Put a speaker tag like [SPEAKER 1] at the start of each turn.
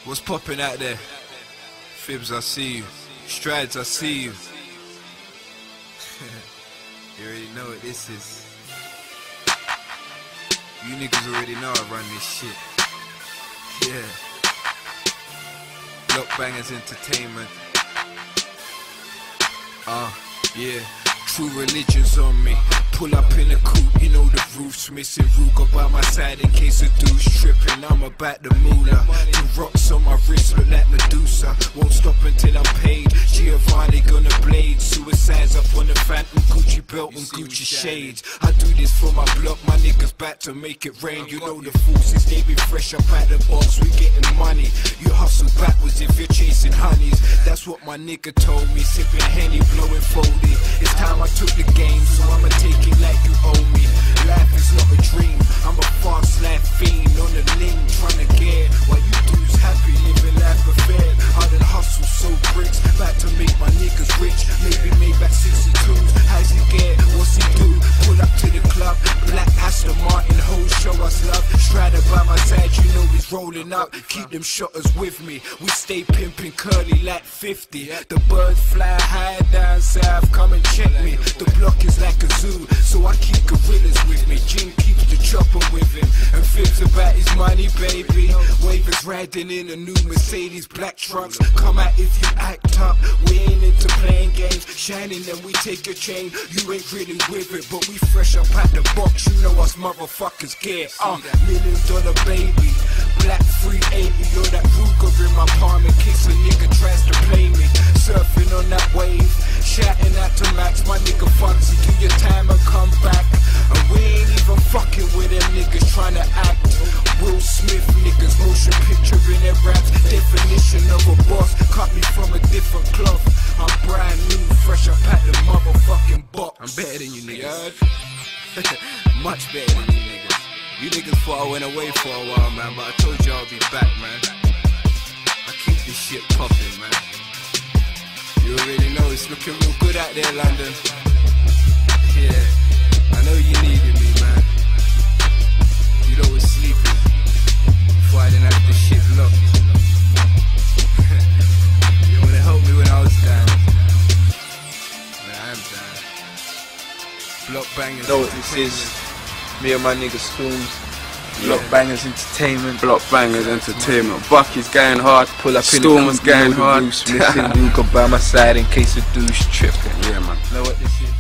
[SPEAKER 1] What's popping out there? Fibs, I see you. Strides, I see you. You already know what this is. You niggas already know I run this shit. Yeah. Block Bangers Entertainment. Yeah. True religion's on me. Pull up in a coupe, you know the roof's missing. Ruger by my side in case a dude's tripping. I'm about the moolah. The rocks on my wrist look like Medusa. Won't stop until I'm paid. Giovanni gonna blade. Suicides up on the Phantom, Gucci belt and Gucci shades. I do this for my block, my niggas back to make it rain. You know the forces, they be fresh up out the box. We getting money. You hustle backwards if you're chasing honeys. That's what my nigga told me. Sipping Henny, blowing 40. It's time I took the game, so I'ma take it like you owe me. Life is not a dream, I'm a fast life fiend on the link, trying to get while you dudes happy, living life affair. I done hustle so bricks, about to make my niggas rich. Maybe made back 62s, how's he get, what's he do? Pull up to the club, black Aston Martin, hoes show us love. Strider by my side, you know he's rolling up. Keep them shotters with me, we stay pimping curly like 50. The birds fly high down south, come and check me. The block is like a zoo, so I keep gorillas with me. Jim keeps the chopper with him, and Fibs about his money, baby. Wavers riding in a new Mercedes, black trucks. Come out if you act up, we ain't into playing games. Shining then we take a chain, you ain't really with it, but we fresh up out the box, you know us motherfuckers get $1 million baby. Black 380, or that Ruger in my palm in case a nigga tries to play me. Surfing on that wave, shouting out to Max, my nigga Fonzie, do your time and come back. And we ain't even fucking with them niggas trying to act. Will Smith niggas, motion picture in their raps. Definition of a boss, cut me from a different cloth. I'm brand new, fresh up at the motherfucking box. I'm better than you niggas. Much better than you niggas. You niggas thought I went away for a while, man, but I told you I'll be back, man. I keep this shit popping, man. You already know it's looking real good out there, London. Yeah, I know you needed me, man. You know was sleeping before I didn't have this shit locked. You wanna help me when I was down? Nah, I'm down. Block Bangers.
[SPEAKER 2] Know what this is? Me and my nigga Storms. Block Bangers Entertainment.
[SPEAKER 3] Block Bangers Entertainment. Bucky's going hard.
[SPEAKER 2] Pull up in
[SPEAKER 3] Storm's
[SPEAKER 2] the
[SPEAKER 3] going hard.
[SPEAKER 2] Missing Ruger by my side in case the dude's tripping.
[SPEAKER 3] Yeah, man.
[SPEAKER 2] Know what this is?